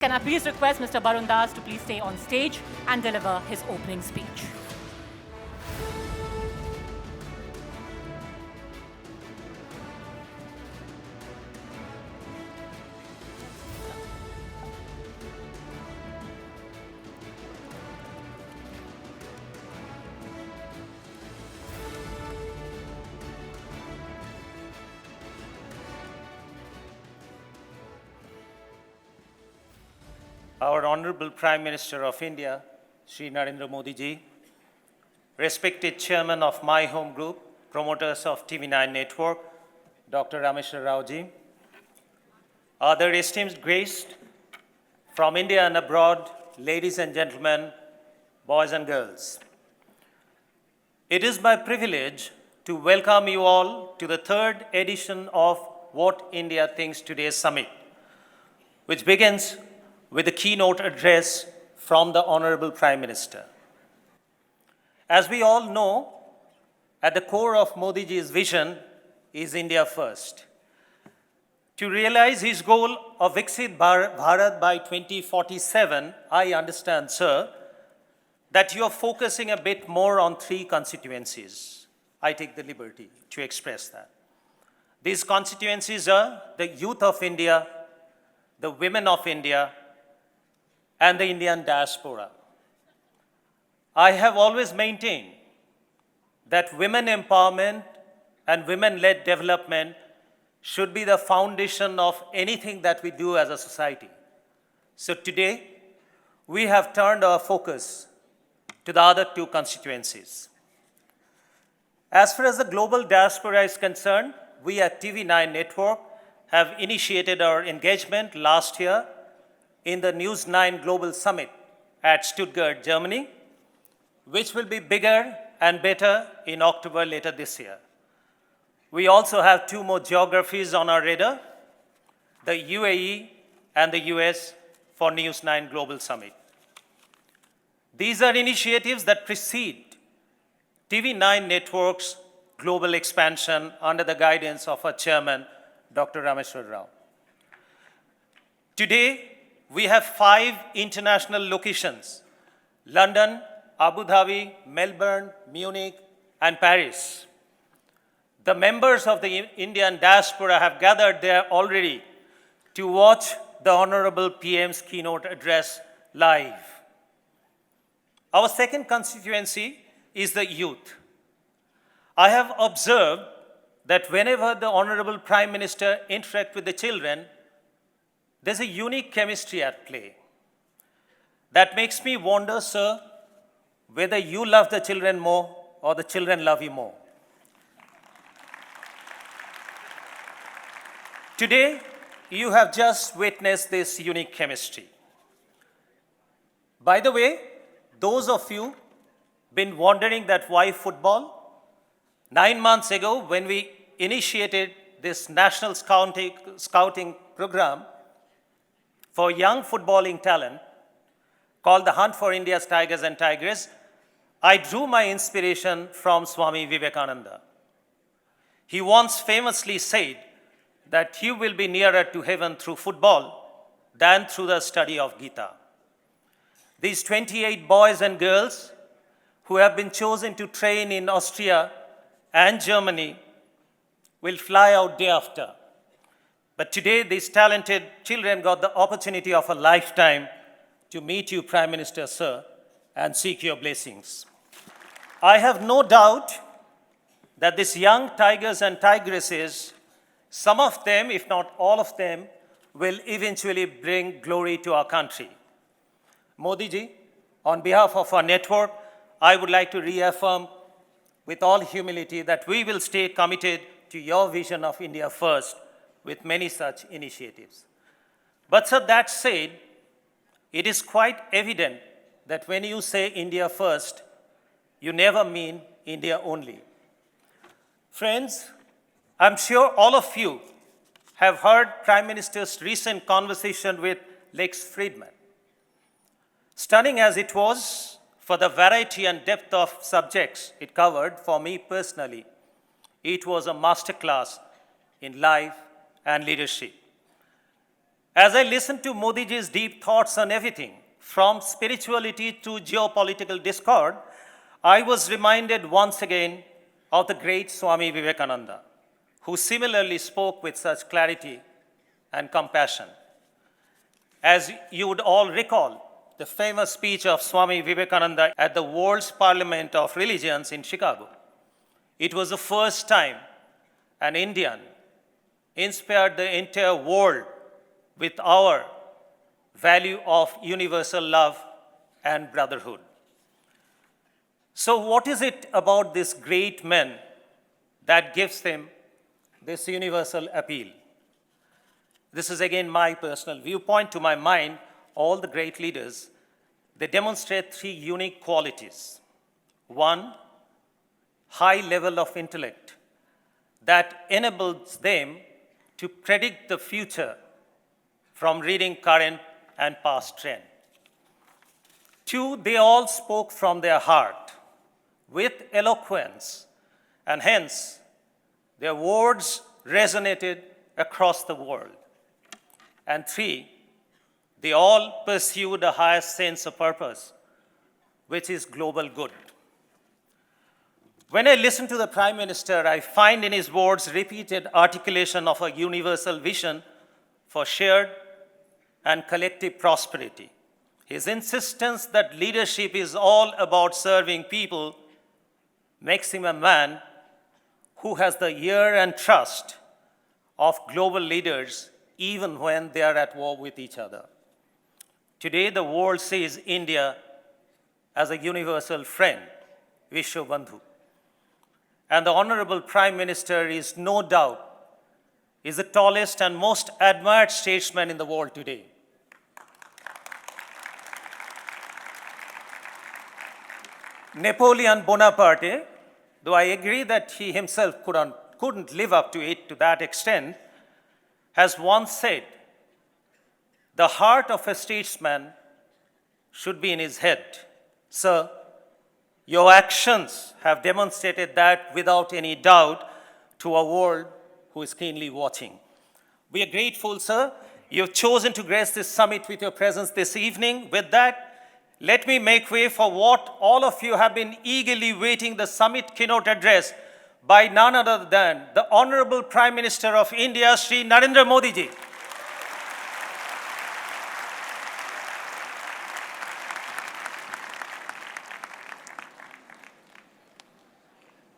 Can I please request Mr. Barun to please stay on stage and deliver his opening speech. Our Honorable Prime Minister of India, Shri Narendra Modi ji, respected Chairman of my home group, promoters of TV9 Network, Dr. Rameshwar Rao ji, other esteemed guests from India and abroad, ladies and gentlemen, boys and girls. It is my privilege to welcome you all to the third edition of What India Thinks Today Summit, which begins with a keynote address from the Honorable Prime Minister. As we all know, at the core of Modi ji's vision is India first. To realize his goal of Viksit Bharat by 2047, I understand, sir, that you are focusing a bit more on three constituencies. I take the liberty to express that. These constituencies are the youth of India, the women of India, and the Indian diaspora. I have always maintained that women empowerment and women-led development should be the foundation of anything that we do as a society. So today, we have turned our focus to the other two constituencies. As far as the global diaspora is concerned, we at TV9 Network have initiated our engagement last year in the News 9 Global Summit at Stuttgart, Germany, which will be bigger and better in October later this year. We also have two more geographies on our radar, the UAE and the US for News 9 Global Summit. These are initiatives that precede TV9 Network's global expansion under the guidance of our chairman, Dr. Rameshwar Rao. Today, we have 5 international locations: London, Abu Dhabi, Melbourne, Munich, and Paris. The members of the Indian diaspora have gathered there already to watch the Honorable PM's keynote address live. Our second constituency is the youth. I have observed that whenever the Honorable Prime Minister interacts with the children, there's a unique chemistry at play. That makes me wonder, sir, whether you love the children more or the children love you more. Today, you have just witnessed this unique chemistry. By the way, those of you been wondering that why football? 9 months ago, when we initiated this national scouting program for young footballing talent called the Hunt for India's Tigers and Tigresses, I drew my inspiration from Swami Vivekananda. He once famously said that you will be nearer to heaven through football than through the study of Gita. These 28 boys and girls who have been chosen to train in Austria and Germany will fly out day after. But today, these talented children got the opportunity of a lifetime to meet you, Prime Minister, sir, and seek your blessings. I have no doubt that these young tigers and tigresses, some of them, if not all of them, will eventually bring glory to our country. Modi ji, on behalf of our network, I would like to reaffirm with all humility that we will stay committed to your vision of India first, with many such initiatives. But sir, that said, it is quite evident that when you say India first, you never mean India only. Friends, I'm sure all of you have heard Prime Minister's recent conversation with Lex Friedman. Stunning as it was for the variety and depth of subjects it covered, for me personally, it was a masterclass in life and leadership. As I listened to Modi ji's deep thoughts on everything, from spirituality to geopolitical discord, I was reminded once again of the great Swami Vivekananda, who similarly spoke with such clarity and compassion. As you would all recall, the famous speech of Swami Vivekananda at the World's Parliament of Religions in Chicago. It was the first time an Indian inspired the entire world with our value of universal love and brotherhood. So what is it about this great man that gives them this universal appeal? This is again my personal viewpoint. To my mind, all the great leaders, they demonstrate three unique qualities. One, high level of intellect that enables them to predict the future from reading current and past trend. Two, they all spoke from their heart with eloquence, and hence their words resonated across the world. And three, they all pursued a higher sense of purpose, which is global good. When I listen to the Prime Minister, I find in his words repeated articulation of a universal vision for shared and collective prosperity. His insistence that leadership is all about serving people makes him a man who has the ear and trust of global leaders even when they are at war with each other. Today, the world sees India as a universal friend, Vishwabandhu. And the Honorable Prime Minister is no doubt is the tallest and most admired statesman in the world today. Napoleon Bonaparte, though I agree that he himself couldn't live up to it to that extent, has once said, "The heart of a statesman should be in his head." Sir, your actions have demonstrated that without any doubt to a world who is keenly watching. We are grateful, sir. You've chosen to grace this summit with your presence this evening. With that, let me make way for what all of you have been eagerly waiting, the summit keynote address by none other than the Honorable Prime Minister of India, Shri Narendra Modi ji.